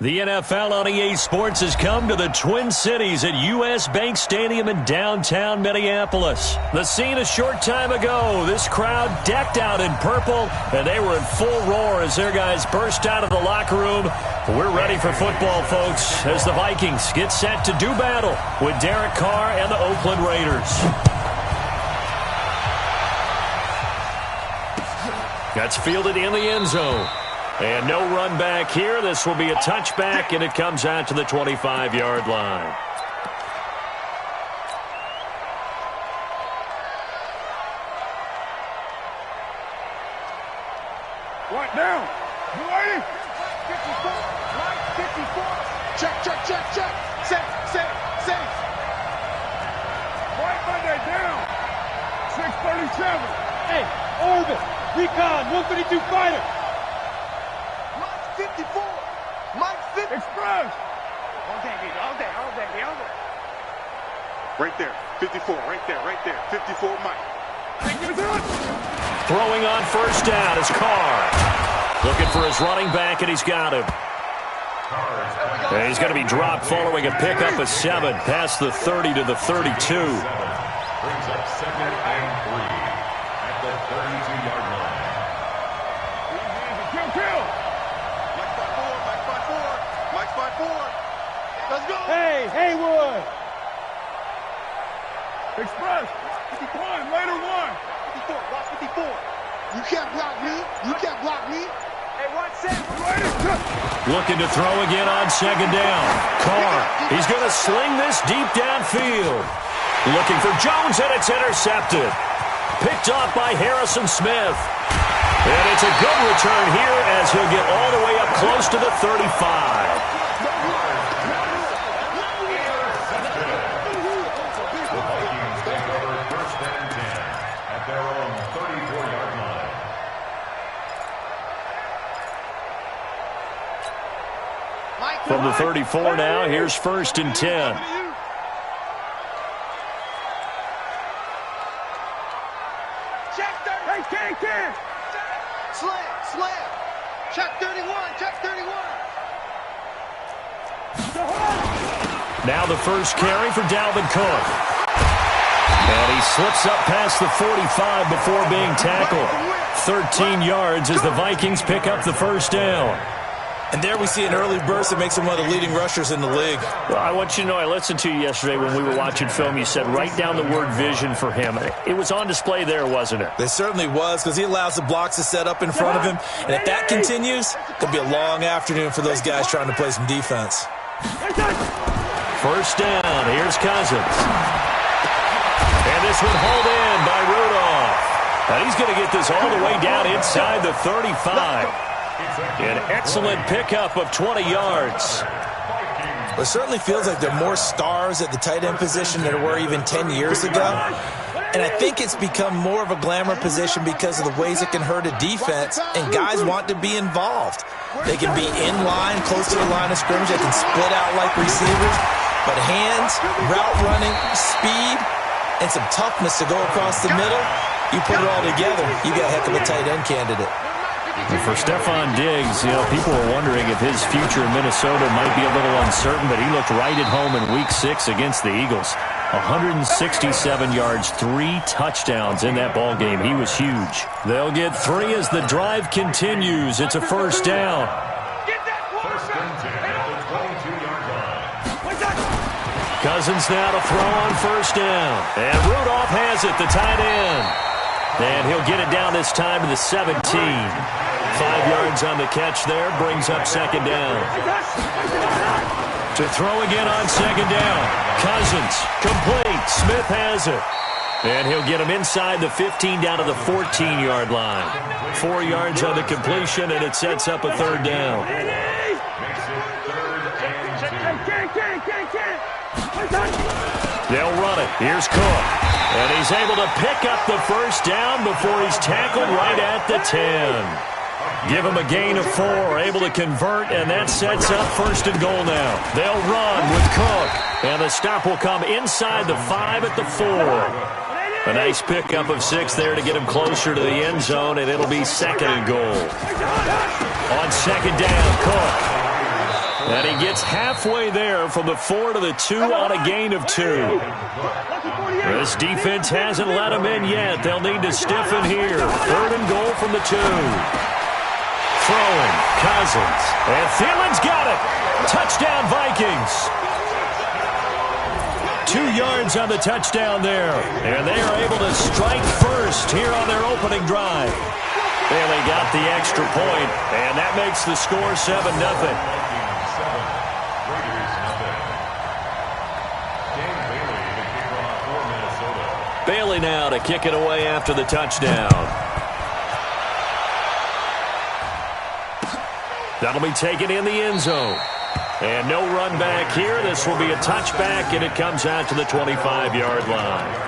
The NFL on EA Sports has come to the Twin Cities at U.S. Bank Stadium in downtown Minneapolis. The scene a short time ago, this crowd decked out in purple, and they were in full roar as their guys burst out of the locker room. We're ready for football, folks, as the Vikings get set to do battle with Derek Carr and the Oakland Raiders. That's fielded in the end zone. And no run back here. This will be a touchback, and it comes out to the 25-yard line. Right now. You ready? 54. Right, 54. Check. Safe. Right Monday down. 637. Hey, Orbit, Recon, 152 fighter. 54. Mike 50. Express. All day. Right there. 54. Right there. 54, Mike. Throwing on first down is Carr. Looking for his running back, and he's got him. And he's going to be dropped following a pickup of 7 past the 30 to the 32. Brings up 2nd and 3 at the 32-yard line. Kill. Mike 5-4. Let's go. Hey, Haywood. Express. 51. Later 1. 54. Watch 54. You can't block me. Hey, watch set. Looking to throw again on second down. Carr, he's going to sling this deep downfield. Looking for Jones, and it's intercepted. Picked off by Harrison Smith. And it's a good return here as he'll get all the way up close to the 35. From the 34 now, here's 1st and 10. Can. Slam. Check 31. Now the first carry for Dalvin Cook. And he slips up past the 45 before being tackled. 13 yards as the Vikings pick up the first down. And there we see an early burst that makes him one of the leading rushers in the league. Well, I want you to know, I listened to you yesterday when we were watching film. You said write down the word vision for him. It was on display there, wasn't it? It certainly was, because he allows the blocks to set up in front of him. And if that continues, it'll be a long afternoon for those guys trying to play some defense. First down. Here's Cousins. And this one hauled in by Rudolph. And he's going to get this all the way down inside the 35. An excellent pickup of 20 yards. Well, it certainly feels like there are more stars at the tight end position than there were even 10 years ago. And I think it's become more of a glamour position because of the ways it can hurt a defense, and guys want to be involved. They can be in line, close to the line of scrimmage. They can split out like receivers. But hands, route running, speed, and some toughness to go across the middle, you put it all together, you got a heck of a tight end candidate. And for Stephon Diggs, people were wondering if his future in Minnesota might be a little uncertain, but he looked right at home in Week 6 against the Eagles. 167 yards, 3 touchdowns in that ball game. He was huge. They'll get 3 as the drive continues. It's a first down. First and 10 at the 22-yard line. Cousins now to throw on first down. And Rudolph has it, the tight end. And he'll get it down this time to the 17. 5 yards on the catch there, brings up second down. To throw again on second down. Cousins, complete. Smith has it. And he'll get him inside the 15 down to the 14-yard line. 4 yards on the completion, and it sets up a third down. They'll run it. Here's Cook. And he's able to pick up the first down before he's tackled right at the 10. Give him a gain of 4, able to convert, and that sets up first and goal now. They'll run with Cook, and the stop will come inside the 5 at the 4. A nice pickup of 6 there to get him closer to the end zone, and it'll be second and goal. On second down, Cook. And he gets halfway there from the 4 to the 2 on a gain of 2. This defense hasn't let him in yet. They'll need to stiffen here. 3rd and goal from the 2. Throwing, Cousins. And Thielen's got it. Touchdown, Vikings. 2 yards on the touchdown there. And they are able to strike first here on their opening drive. And they got the extra point, and that makes the score 7-0. Bailey now to kick it away after the touchdown. That'll be taken in the end zone. And no run back here. This will be a touchback, and it comes out to the 25-yard line.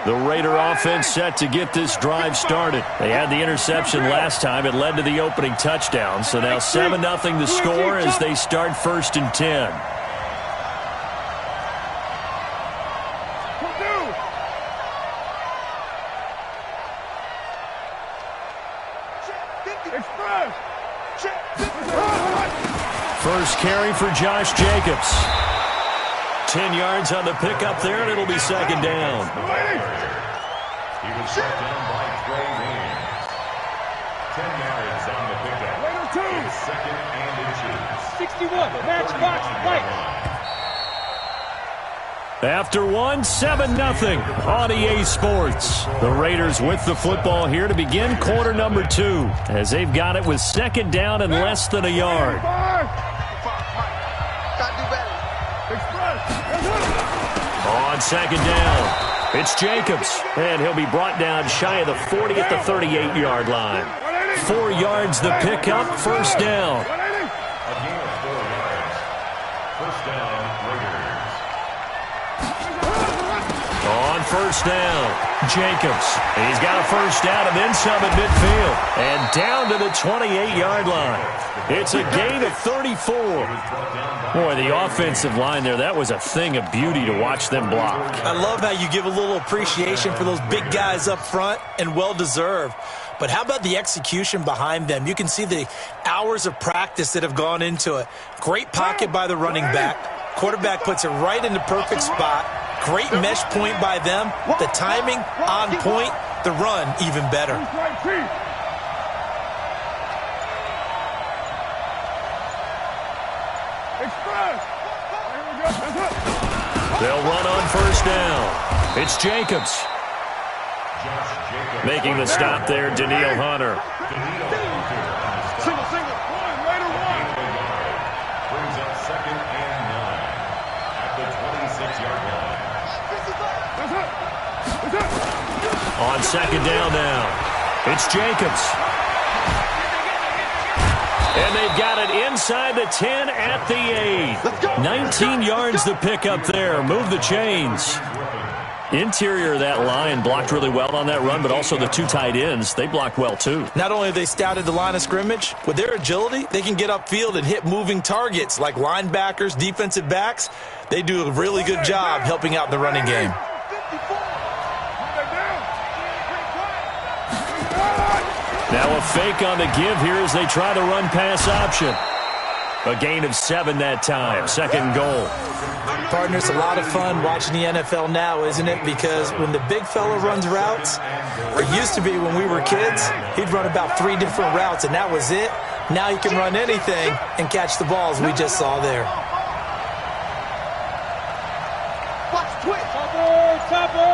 The Raider offense set to get this drive started. They had the interception last time. It led to the opening touchdown. So now 7-0 the score as they start 1st and 10. First carry for Josh Jacobs. 10 yards on the pickup there, and it'll be 2nd down. He was struck down by Trey Williams. 10 yards on the pickup. It's 2nd and inches. 61, matchbox, right. After 1, 7-0 on EA Sports. The Raiders with the football here to begin quarter number 2, as they've got it with 2nd down and less than a yard. On 2nd down, it's Jacobs, and he'll be brought down shy of the 40 at the 38-yard line. 4 yards the pickup, 1st down. A gain of 4 yards. 1st down, Raiders. On 1st down, Jacobs. He's got a 1st down and then some at midfield. And down to the 28-yard line. It's a gain of 34. Boy, the offensive line there, that was a thing of beauty to watch them block. I love how you give a little appreciation for those big guys up front, and well-deserved. But how about the execution behind them? You can see the hours of practice that have gone into it. Great pocket by the running back. Quarterback puts it right in the perfect spot. Great mesh point by them. The timing on point. The run even better. They'll run on 1st down. It's Jacobs. Making the stop there, Daniil Hunter. Single. Raider 1. Brings up 2nd and 9 at the 26-yard line. On 2nd down now, it's Jacobs. And they've got it inside the 10 at the 8. 19 yards the pickup there. Move the chains. Interior of that line blocked really well on that run, but also the 2 tight ends, they blocked well too. Not only have they scouted the line of scrimmage, with their agility, they can get upfield and hit moving targets like linebackers, defensive backs. They do a really good job helping out the running game. Now a fake on the give here as they try the run-pass option. A gain of 7 that time, 2nd goal. Partner, it's a lot of fun watching the NFL now, isn't it? Because when the big fella runs routes, it used to be when we were kids, he'd run about 3 different routes, and that was it. Now he can run anything and catch the balls we just saw there. Watch twitch. Topper!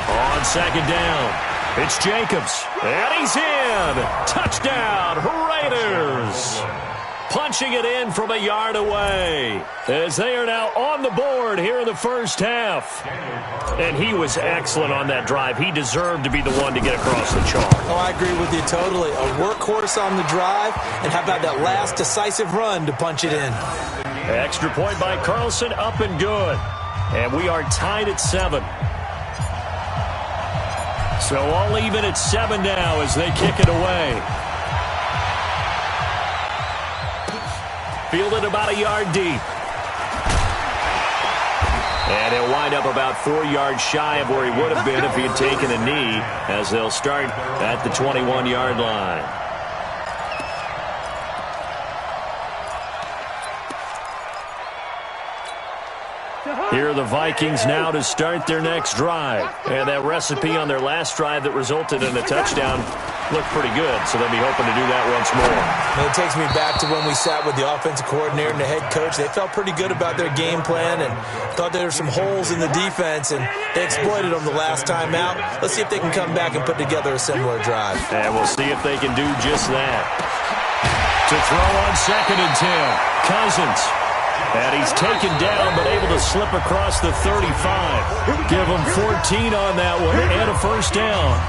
On 2nd down, it's Jacobs, and he's in. Touchdown, Raiders. Punching it in from a yard away as they are now on the board here in the 1st half. And he was excellent on that drive. He deserved to be the one to get across the chalk. Oh, I agree with you totally. A workhorse on the drive, and how about that last decisive run to punch it in? Extra point by Carlson, up and good. And we are tied at 7. So all even at 7 now as they kick it away. Fielded about a yard deep. And he'll wind up about 4 yards shy of where he would have been if he had taken a knee, as they'll start at the 21-yard line. Here are the Vikings now to start their next drive. And that recipe on their last drive that resulted in a touchdown looked pretty good, so they'll be hoping to do that once more. And it takes me back to when we sat with the offensive coordinator and the head coach. They felt pretty good about their game plan and thought there were some holes in the defense, and they exploited them the last time out. Let's see if they can come back and put together a similar drive. And we'll see if they can do just that. To throw on 2nd and 10, Cousins. And he's taken down, but able to slip across the 35. Give him 14 on that one and a first down.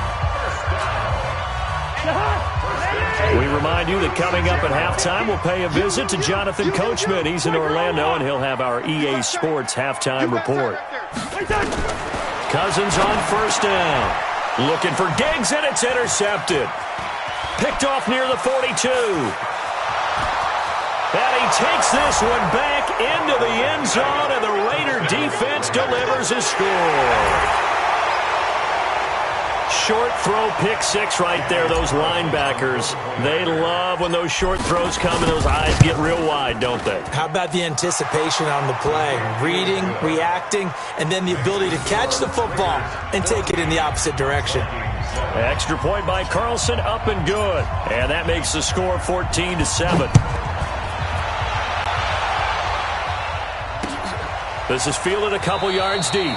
We remind you that coming up at halftime, we'll pay a visit to Jonathan Coachman. He's in Orlando, and he'll have our EA Sports halftime report. Cousins on 1st down. Looking for Diggs, and it's intercepted. Picked off near the 42. And he takes this one back into the end zone, and the Raider defense delivers a score. Short throw, pick six right there. Those linebackers, they love when those short throws come and those eyes get real wide, don't they? How about the anticipation on the play? Reading, reacting, and then the ability to catch the football and take it in the opposite direction. Extra point by Carlson, up and good. And that makes the score 14-7. This is fielded a couple yards deep.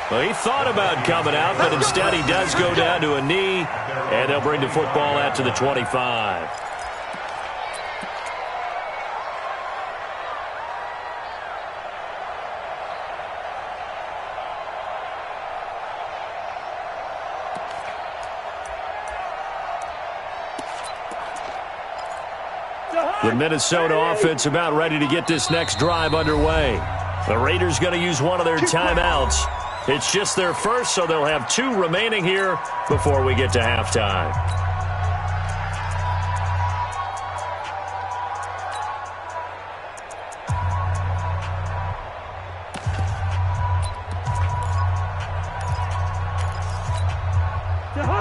Well, he thought about coming out, but instead he does go down to a knee, and they'll bring the football out to the 25. The Minnesota offense about ready to get this next drive underway. The Raiders going to use one of their timeouts. It's just their first, so they'll have 2 remaining here before we get to halftime.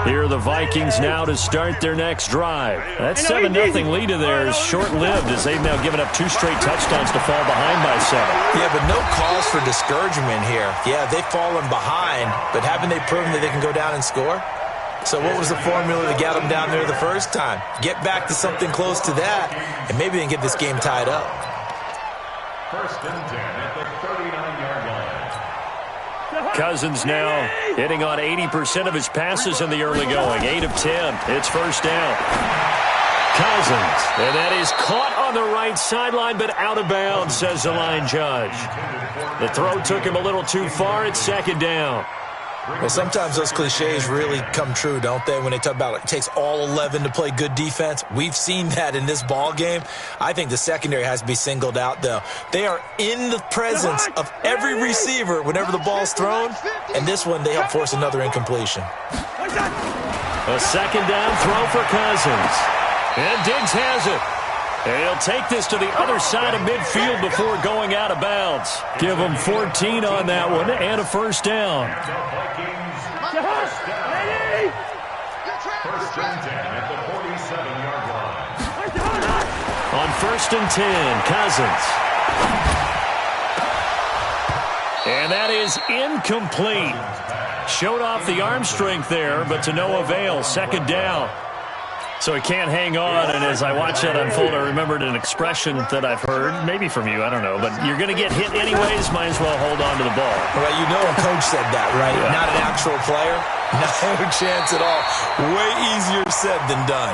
Here are the Vikings now to start their next drive. That 7-0 lead of theirs short-lived as they've now given up 2 straight touchdowns to fall behind by 7. Yeah, but no cause for discouragement here. Yeah, they've fallen behind, but haven't they proven that they can go down and score? So what was the formula to get them down there the first time? Get back to something close to that, and maybe they can get this game tied up. 1st and 10 at the 39-yard line. Cousins now hitting on 80% of his passes in the early going. 8 of 10. It's first down. Cousins. And that is caught on the right sideline, but out of bounds, says the line judge. The throw took him a little too far. It's 2nd down. Well, sometimes those cliches really come true, don't they? When they talk about it takes all 11 to play good defense. We've seen that in this ball game. I think the secondary has to be singled out, though. They are in the presence of every receiver whenever the ball's thrown, and this one they help force another incompletion. A 2nd down throw for Cousins. And Diggs has it. And he'll take this to the other side of midfield before going out of bounds. Give him 14 on that one and a first down. First and 10 at the 47-yard line. On 1st and 10, Cousins. And that is incomplete. Showed off the arm strength there, but to no avail. 2nd down. So he can't hang on, and as I watch that unfold, I remembered an expression that I've heard, maybe from you, I don't know, but you're going to get hit anyways, might as well hold on to the ball. Well, you know a coach said that, right? Yeah. Not an actual player? No chance at all. Way easier said than done.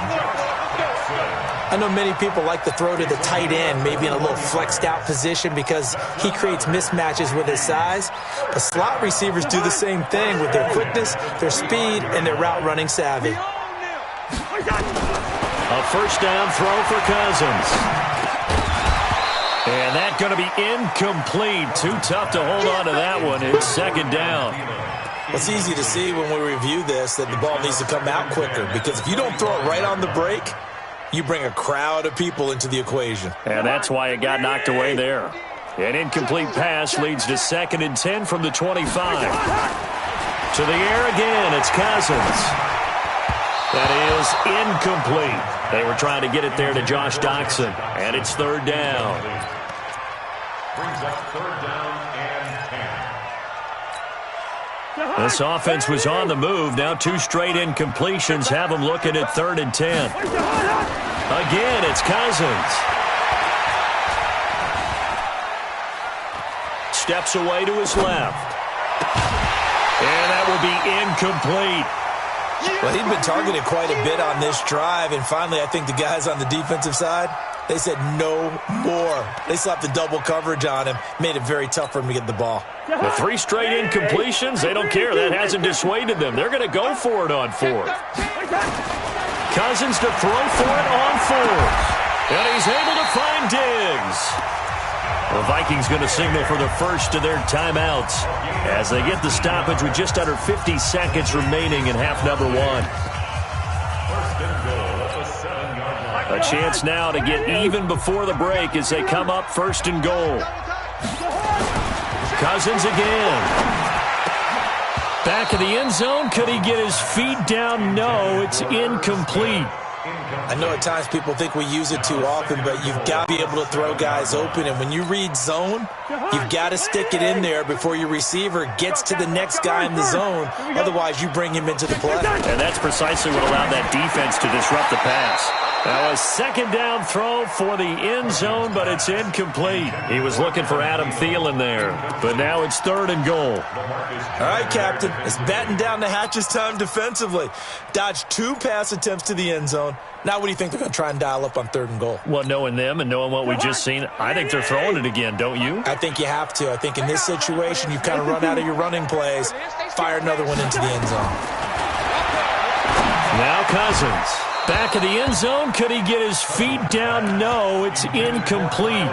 I know many people like to throw to the tight end, maybe in a little flexed out position because he creates mismatches with his size. But slot receivers do the same thing with their quickness, their speed, and their route running savvy. A first down throw for Cousins. And that's going to be incomplete. Too tough to hold on to that one. It's 2nd down. It's easy to see when we review this that the ball needs to come out quicker because if you don't throw it right on the break, you bring a crowd of people into the equation. And that's why it got knocked away there. An incomplete pass leads to 2nd and 10 from the 25. To the air again, it's Cousins. That is incomplete. They were trying to get it there to Josh Doxson, and it's 3rd down. Brings up 3rd down and 10. This offense was on the move. Now 2 straight incompletions have them looking at 3rd and 10. Again, it's Cousins. Steps away to his left. And that will be incomplete. Well, he'd been targeted quite a bit on this drive, and finally I think the guys on the defensive side, they said no more. They slapped the double coverage on him, made it very tough for him to get the ball. The 3 straight incompletions, they don't care. That hasn't dissuaded them. They're going to go for it on 4th. Cousins to throw for it on 4th. And he's able to find Diggs. The Vikings going to signal for the first of their timeouts as they get the stoppage with just under 50 seconds remaining in half number 1. A chance now to get even before the break as they come up 1st and goal. Cousins again. Back of the end zone. Could he get his feet down? No, it's incomplete. I know at times people think we use it too often, but you've got to be able to throw guys open. And when you read zone, you've got to stick it in there before your receiver gets to the next guy in the zone. Otherwise, you bring him into the play. And that's precisely what allowed that defense to disrupt the pass. Now a 2nd down throw for the end zone, but it's incomplete. He was looking for Adam Thielen there, but now it's 3rd and goal. All right, Captain, it's batten down the hatches time defensively. Dodged 2 pass attempts to the end zone. Now what do you think they're going to try and dial up on 3rd and goal? Well, knowing them and knowing what we just seen, I think they're throwing it again, don't you? I think you have to. I think in this situation, you've kind of run out of your running plays. Fire another one into the end zone. Now Cousins. Back of the end zone. Could he get his feet down? No, it's incomplete.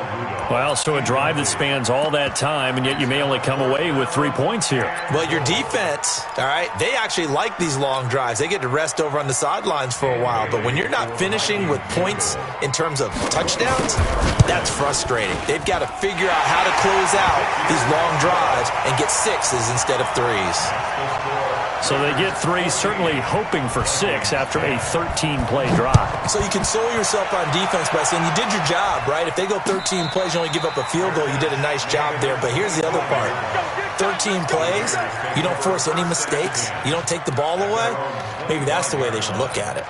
Well, so a drive that spans all that time, and yet you may only come away with 3 points here. Well, your defense, all right, they actually like these long drives. They get to rest over on the sidelines for a while. But when you're not finishing with points in terms of touchdowns, that's frustrating. They've got to figure out how to close out these long drives and get 6s instead of 3s. So they get 3, certainly hoping for 6 after a 13-play drive. So you console yourself on defense by saying you did your job, right? If they go 13 plays, you only give up a field goal, you did a nice job there. But here's the other part. 13 plays, you don't force any mistakes, you don't take the ball away. Maybe that's the way they should look at it.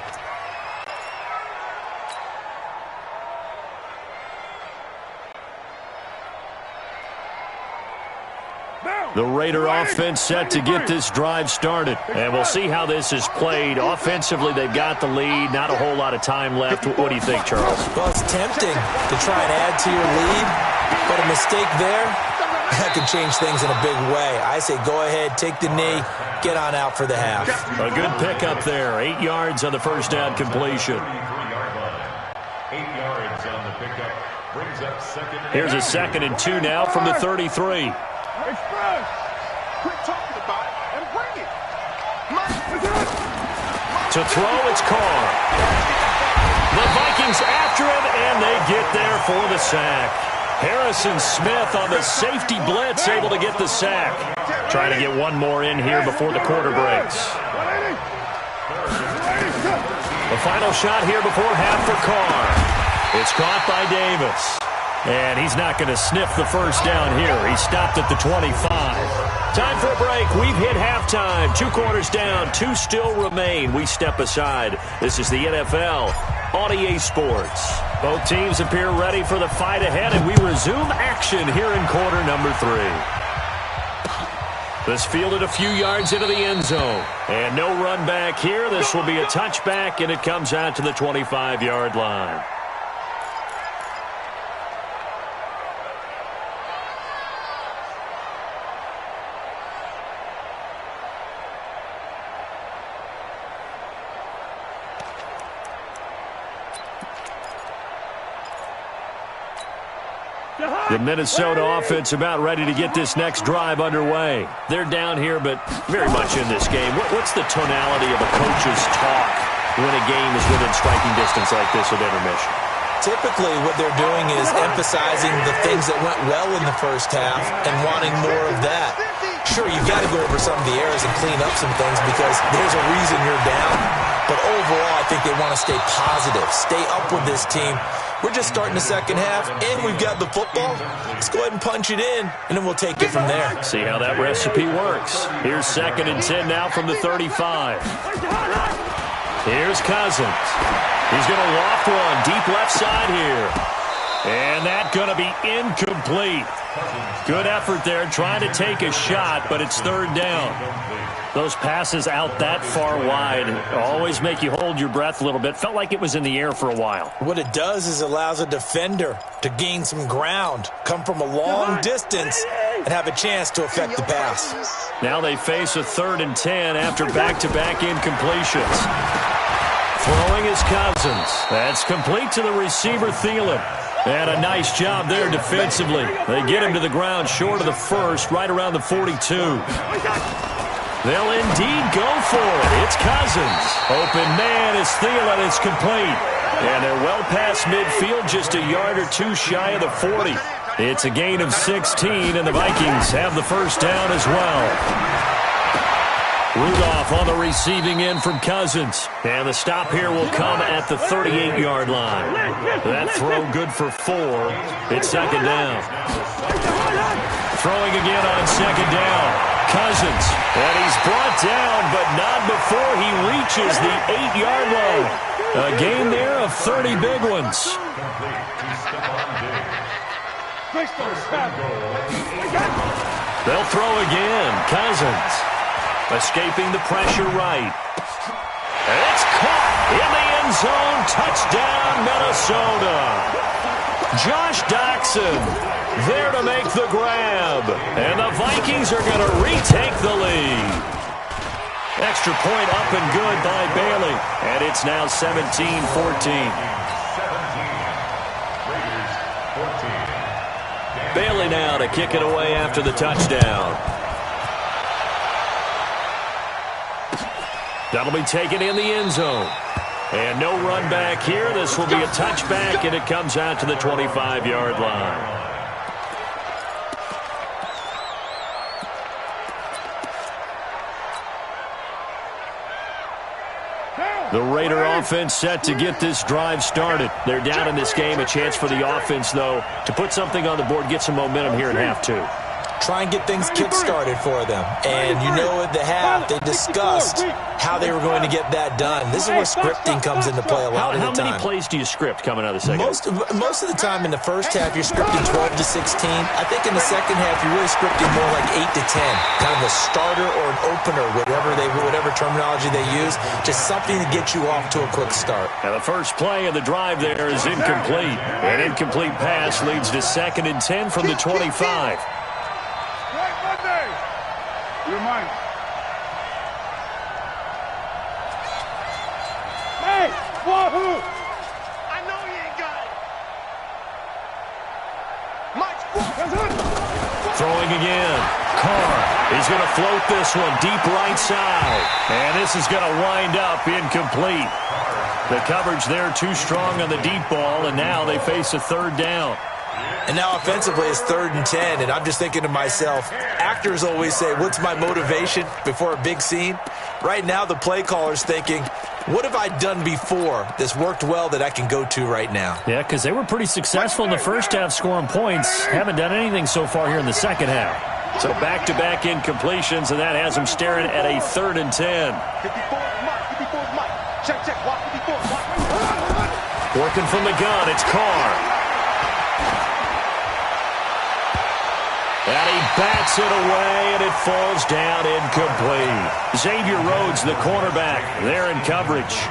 The Raider offense set to get this drive started. And we'll see how this is played. Offensively, they've got the lead. Not a whole lot of time left. What do you think, Charles? Well, it's tempting to try and add to your lead, but a mistake there, that can change things in a big way. I say go ahead, take the knee, get on out for the half. A good pickup there. 8 yards on the first down completion. 8 yards on the pickup. Brings up 2nd. Here's a 2nd and 2 now from the 33. Express. Quit talking about it and bring it. To throw, it's Carr. The Vikings after him, and they get there for the sack. Harrison Smith on the safety blitz, able to get the sack. Trying to get one more in here before the quarter breaks. The final shot here before half for Carr. It's caught by Davis. And he's not going to sniff the first down here. He stopped at the 25. Time for a break. We've hit halftime. 2 quarters down. 2 still remain. We step aside. This is the NFL on EA Sports. Both teams appear ready for the fight ahead, and we resume action here in quarter number 3. This fielded a few yards into the end zone. And no run back here. This will be a touchback, and it comes out to the 25-yard line. The Minnesota offense about ready to get this next drive underway. They're down here, but very much in this game. What's the tonality of a coach's talk when a game is within striking distance like this at intermission? Typically, what they're doing is emphasizing the things that went well in the first half and wanting more of that. Sure, you've got to go over some of the errors and clean up some things because there's a reason you're down. But overall, I think they want to stay positive, stay up with this team. We're just starting the second half, and we've got the football. Let's go ahead and punch it in, and then we'll take it from there. See how that recipe works. Here's 2nd and 10 now from the 35. Here's Cousins. He's going to loft one deep left side here. And that's going to be incomplete. Good effort there trying to take a shot, but it's 3rd down. Those passes out that far wide always make you hold your breath a little bit. Felt like it was in the air for a while. What it does is allows a defender to gain some ground, come from a long distance, and have a chance to affect the pass. Now they face a 3rd and 10 after back-to-back incompletions. Throwing is Cousins. That's complete to the receiver, Thielen. And a nice job there defensively. They get him to the ground short of the first, right around the 42. They'll indeed go for it. It's Cousins. Open man is Thielen. It's complete. And they're well past midfield, just a yard or two shy of the 40. It's a gain of 16, and the Vikings have the first down as well. Rudolph on the receiving end from Cousins. And the stop here will come at the 38-yard line. That throw good for 4. It's 2nd down. Throwing again on 2nd down. Cousins. And he's brought down, but not before he reaches the 8-yard line. A gain there of 30 big ones. They'll throw again. Cousins. Escaping the pressure right. It's caught in the end zone. Touchdown, Minnesota. Josh Doxson there to make the grab. And the Vikings are going to retake the lead. Extra point up and good by Bailey. And it's now 17-14. Bailey now to kick it away after the touchdown. That'll be taken in the end zone. And no run back here. This will be a touchback, and it comes out to the 25-yard line. The Raider offense set to get this drive started. They're down in this game. A chance for the offense, though, to put something on the board, get some momentum here in half 2. Try and get things kick-started for them. And you know at the half, they discussed how they were going to get that done. This is where scripting comes into play a lot of the time. How many plays do you script coming out of the second? Most of the time in the first half, you're scripting 12 to 16. I think in the second half, you're really scripting more like 8 to 10. Kind of a starter or an opener, whatever terminology they use. Just something to get you off to a quick start. Now the first play of the drive there is incomplete. An incomplete pass leads to 2nd and 10 from the 25. You're mine. Hey, wahoo! I know you ain't got it. Mike's Throwing again. Carr. He's going to float this one deep right side. And this is going to wind up incomplete. The coverage there too strong on the deep ball, and now they face a 3rd down. And now offensively it's 3rd and 10, and I'm just thinking to myself, actors always say, what's my motivation before a big scene? Right now the play caller's thinking, what have I done before that's worked well that I can go to right now? Yeah, because they were pretty successful in the first half scoring points. Haven't done anything so far here in the second half. So back-to-back incompletions, and that has them staring at a 3rd and 10. 54 Mike. Check. Watch 54. Working from the gun, it's Carr. And he bats it away, and it falls down incomplete. Xavier Rhodes, the cornerback, there in coverage.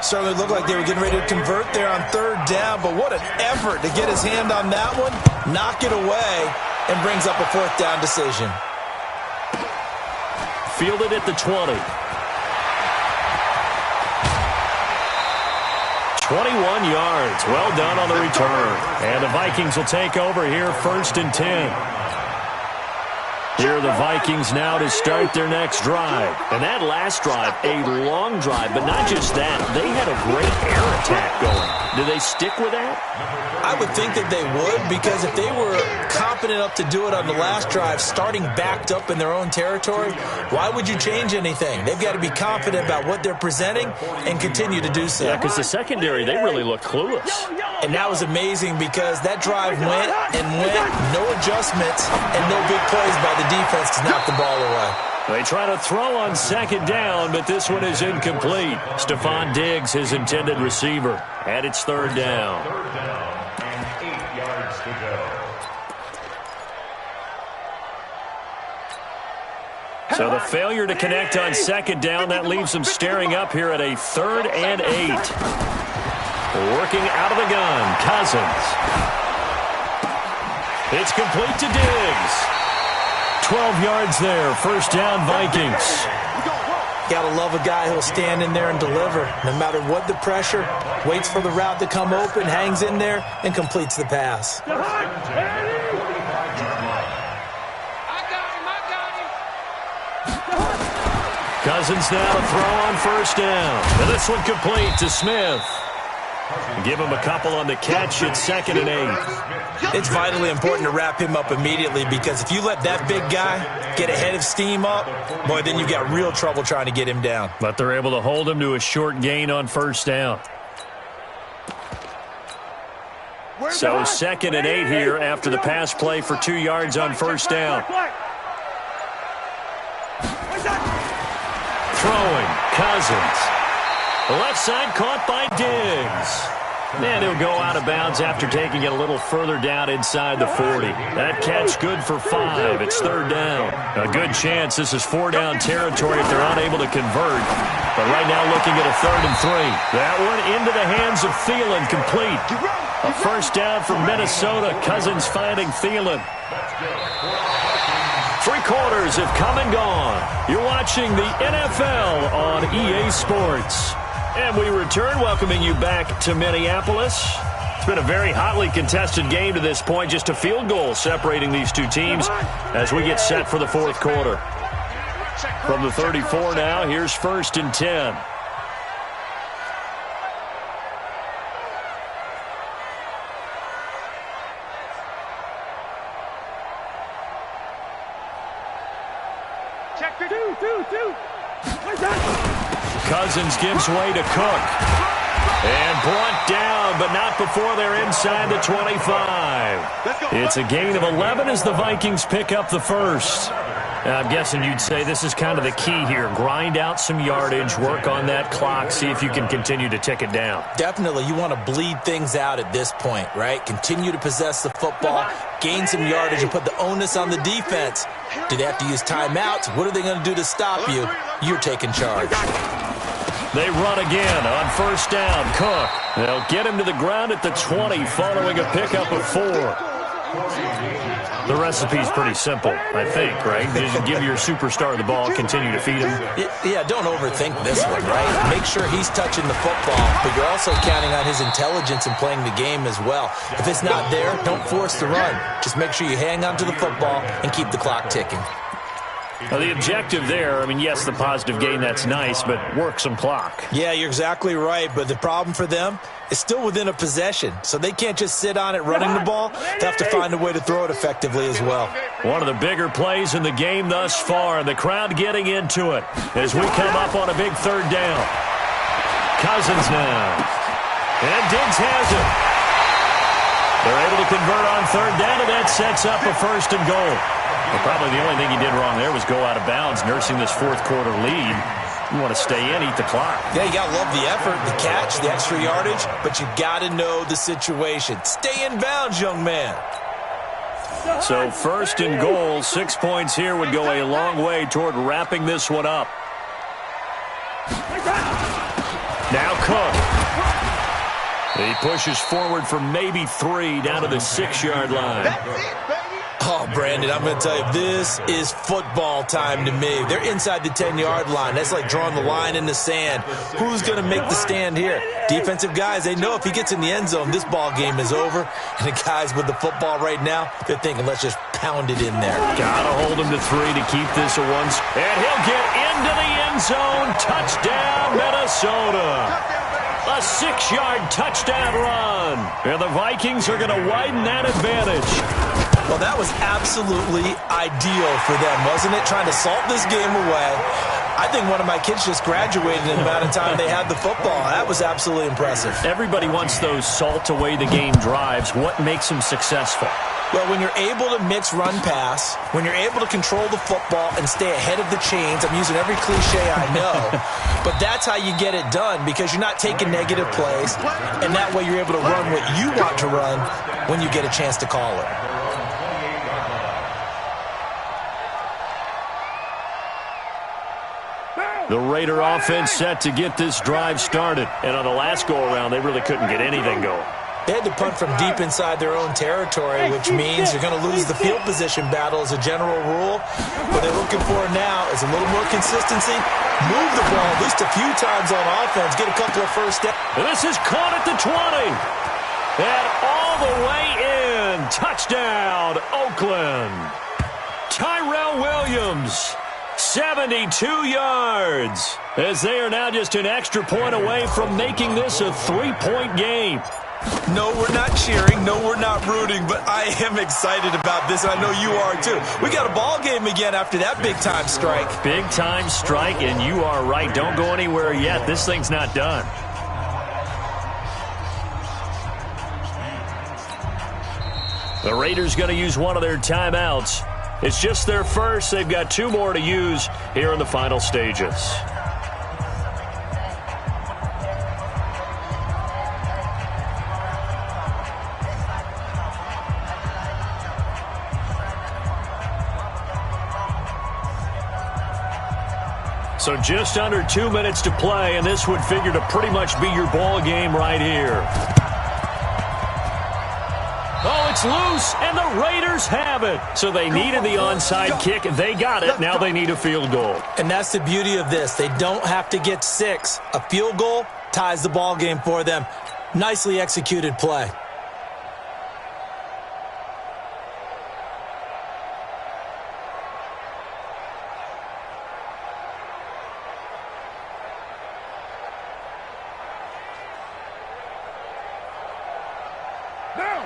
Certainly looked like they were getting ready to convert there on 3rd down, but what an effort to get his hand on that one, knock it away, and brings up a 4th down decision. Fielded at the 20. 21 yards. Well done on the return. And the Vikings will take over here 1st and 10. Here are the Vikings now to start their next drive. And that last drive, a long drive, but not just that. They had a great air attack going. Do they stick with that? I would think that they would, because if they were competent enough to do it on the last drive, starting backed up in their own territory, why would you change anything? They've got to be confident about what they're presenting and continue to do so. Yeah, because the secondary, they really look clueless. And that was amazing because that drive went and went, no adjustments and no big plays by the defense to knock the ball away. They try to throw on second down, but this one is incomplete. Stephon Diggs, his intended receiver, and it's third down. Third down and 8 yards to go. So the failure to connect on second down, that leaves them staring up here at a 3rd and 8. Working out of the gun, Cousins. It's complete to Diggs. 12 yards there, first down Vikings. Gotta love a guy who'll stand in there and deliver. No matter what the pressure, waits for the route to come open, hangs in there, and completes the pass. Cousins now to throw on first down. And this one complete to Smith. Give him a couple on the catch. It's 2nd and 8. It's vitally important to wrap him up immediately, because if you let that big guy get a head of steam up, boy, then you got real trouble trying to get him down. But they're able to hold him to a short gain on first down. So 2nd and 8 here after the pass play for 2 yards on first down. Throwing, Cousins. Left side caught by Diggs. And he'll go out of bounds after taking it a little further down inside the 40. That catch good for 5. It's third down. A good chance this is 4-down territory if they're unable to convert. But right now looking at a 3rd and 3. That one into the hands of Thielen, complete. A first down from Minnesota. Cousins finding Thielen. 3 quarters have come and gone. You're watching the NFL on EA Sports. And we return, welcoming you back to Minneapolis. It's been a very hotly contested game to this point. Just a field goal separating these two teams as we get set for the 4th quarter. From the 34 now, here's 1st and 10. Cousins gives way to Cook. And brought down, but not before they're inside the 25. It's a gain of 11 as the Vikings pick up the first. I'm guessing you'd say this is kind of the key here. Grind out some yardage, work on that clock, see if you can continue to tick it down. Definitely. You want to bleed things out at this point, right? Continue to possess the football, gain some yardage, and put the onus on the defense. Do they have to use timeouts? What are they going to do to stop you? You're taking charge. They run again on first down. Cook. They'll get him to the ground at the 20 following a pickup of 4. The recipe's pretty simple, I think, right? Just give your superstar the ball, continue to feed him. Yeah, don't overthink this one, right? Make sure he's touching the football, but you're also counting on his intelligence in playing the game as well. If it's not there, don't force the run. Just make sure you hang on to the football and keep the clock ticking. Well, the objective there, I mean, yes, the positive gain, that's nice, but work some clock. Yeah, you're exactly right, but the problem for them is still within a possession, so they can't just sit on it running the ball. They have to find a way to throw it effectively as well. One of the bigger plays in the game thus far, and the crowd getting into it as we come up on a big 3rd down. Cousins now. And Diggs has it. They're able to convert on 3rd down, and that sets up a 1st and goal. Well, probably the only thing he did wrong there was go out of bounds, nursing this 4th quarter lead. You want to stay in, eat the clock. Yeah, you got to love the effort, the catch, the extra yardage, but you got to know the situation. Stay in bounds, young man. So 1st and goal, 6 points here would go a long way toward wrapping this one up. Now Cook. He pushes forward for maybe 3 down to the 6-yard line. Oh, Brandon, I'm going to tell you, this is football time to me. They're inside the 10-yard line. That's like drawing the line in the sand. Who's going to make the stand here? Defensive guys, they know if he gets in the end zone, this ball game is over. And the guys with the football right now, they're thinking, let's just pounded in there. Gotta hold him to 3 to keep this a one. And he'll get into the end zone. Touchdown, Minnesota. A 6-yard touchdown run. And the Vikings are going to widen that advantage. Well, that was absolutely ideal for them, wasn't it? Trying to salt this game away. I think one of my kids just graduated in the amount of time they had the football. That was absolutely impressive. Everybody wants those salt away the game drives. What makes them successful? Well, when you're able to mix run-pass, when you're able to control the football and stay ahead of the chains, I'm using every cliche I know, but that's how you get it done because you're not taking negative plays, and that way you're able to run what you want to run when you get a chance to call it. The Raider offense set to get this drive started, and on the last go-around, they really couldn't get anything going. They had to punt from deep inside their own territory, which means you're going to lose the field position battle as a general rule. What they're looking for now is a little more consistency, move the ball at least a few times on offense, get a couple of first downs. This is caught at the 20. And all the way in. Touchdown, Oakland. Tyrell Williams, 72 yards, as they are now just an extra point away from making this a 3-point game. No, we're not cheering. No, we're not rooting, but I am excited about this, and I know you are too. We got a ball game again after that big-time strike. Big-time strike, and you are right. Don't go anywhere yet. This thing's not done. The Raiders going to use one of their timeouts. It's just their first. They've got 2 more to use here in the final stages. So just under 2 minutes to play, and this would figure to pretty much be your ball game right here. Oh, it's loose, and the Raiders have it. So they needed the onside kick. They got it. Now they need a field goal. And that's the beauty of this. They don't have to get 6. A field goal ties the ball game for them. Nicely executed play.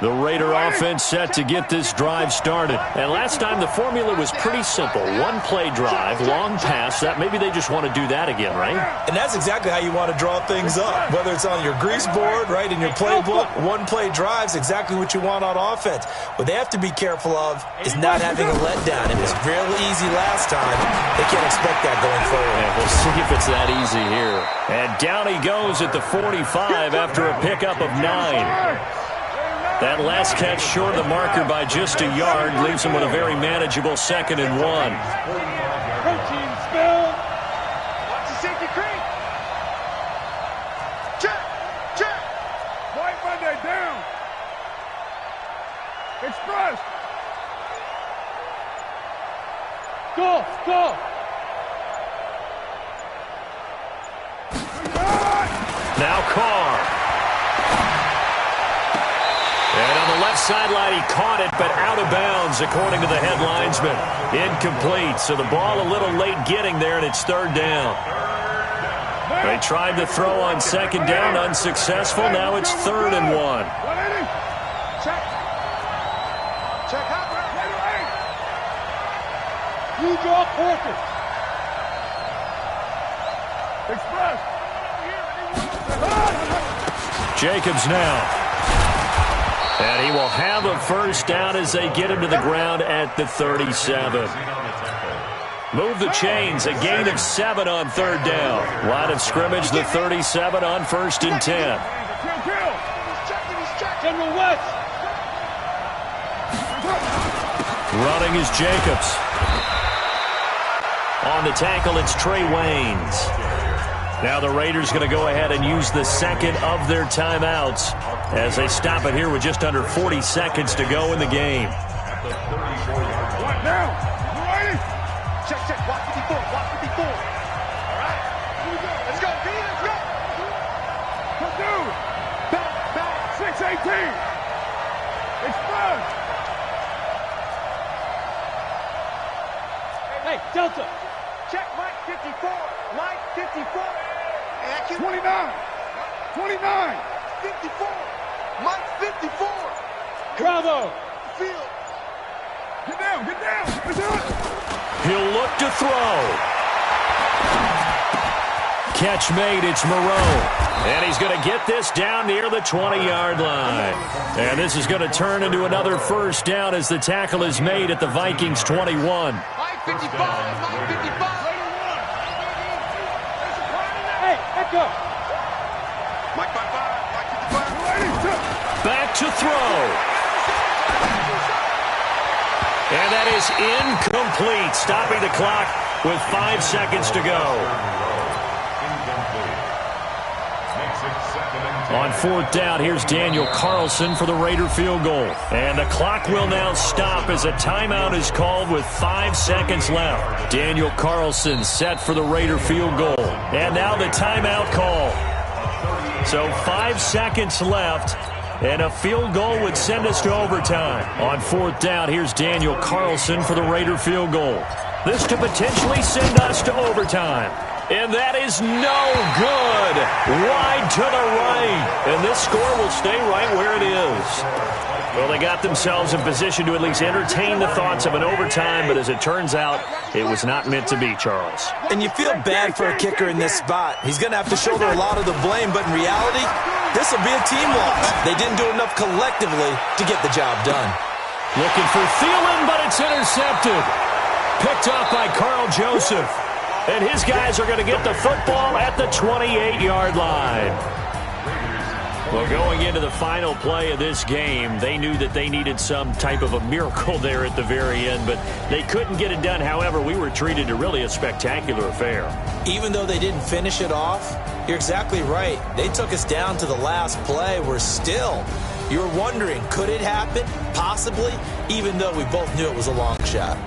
The Raider offense set to get this drive started. And last time the formula was pretty simple. 1-play drive, long pass. That maybe they just want to do that again, right? And that's exactly how you want to draw things up. Whether it's on your grease board, right, in your playbook, 1-play drive's exactly what you want on offense. What they have to be careful of is not having a letdown. It was real easy last time. They can't expect that going forward. And we'll see if it's that easy here. And down he goes at the 45 after a pickup of 9. That last catch short of the marker by just a yard leaves him with a very manageable 2nd and 1. Protein spill. Watch the safety creep. Check. Check. White Monday down. Express. Go. Now Carr. And on the left sideline, he caught it, but out of bounds, according to the head linesman. Incomplete, so the ball a little late getting there, and it's 3rd down. They tried to throw on 2nd down, unsuccessful. Now it's 3rd and 1. Check. Check out. You draw quarter. Express. Jacobs now. And he will have a first down as they get him to the ground at the 37. Move the chains, a gain of 7 on 3rd down. Line of scrimmage, the 37 on 1st and 10. General West. Running is Jacobs. On the tackle, it's Trey Waynes. Now the Raiders going to go ahead and use the 2nd of their timeouts as they stop it here with just under 40 seconds to go in the game. What now? Ready? Check. Watch 54. Watch 54. All right. Let's go. B, let's go. Purdue. Back. 6-18. Express. 29. 29. 54. Mike 54. Bravo. Field. Get down. Get down. Get down. He'll look to throw. Catch made, it's Moreau. And he's going to get this down near the 20-yard line. And this is going to turn into another first down as the tackle is made at the Vikings 21. Mike 55. Mike 55. Hey, let's go. Mike 55. Mike 55. Back to throw. And that is incomplete, stopping the clock with 5 seconds to go. On fourth down, here's Daniel Carlson for the Raider field goal. And the clock will now stop as a timeout is called with 5 seconds left. Daniel Carlson set for the Raider field goal. And now the timeout call. So 5 seconds left, and a field goal would send us to overtime. On fourth down, here's Daniel Carlson for the Raider field goal. This to potentially send us to overtime. And that is no good. Wide to the right. And this score will stay right where it is. Well, they got themselves in position to at least entertain the thoughts of an overtime, but as it turns out, it was not meant to be, Charles. And you feel bad for a kicker in this spot. He's going to have to shoulder a lot of the blame, but in reality, this will be a team loss. They didn't do enough collectively to get the job done. Looking for Thielen, but it's intercepted. Picked up by Carl Joseph. And his guys are going to get the football at the 28-yard line. Well, going into the final play of this game, they knew that they needed some type of a miracle there at the very end, but they couldn't get it done. However, we were treated to really a spectacular affair. Even though they didn't finish it off, you're exactly right. They took us down to the last play. We're still, you were wondering, could it happen? Possibly, even though we both knew it was a long shot.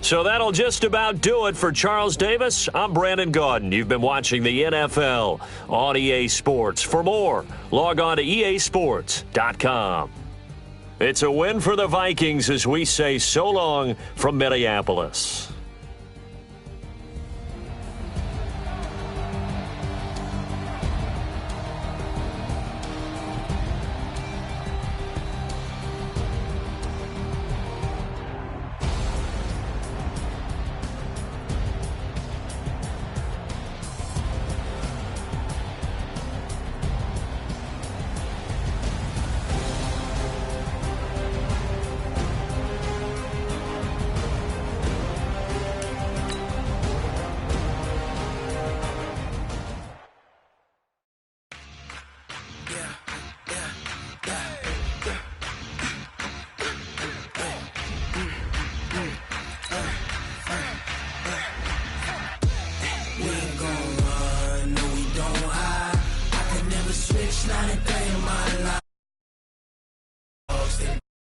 So that'll just about do it for Charles Davis. I'm Brandon Gaudin. You've been watching the NFL on EA Sports. For more, log on to easports.com. It's a win for the Vikings as we say so long from Minneapolis.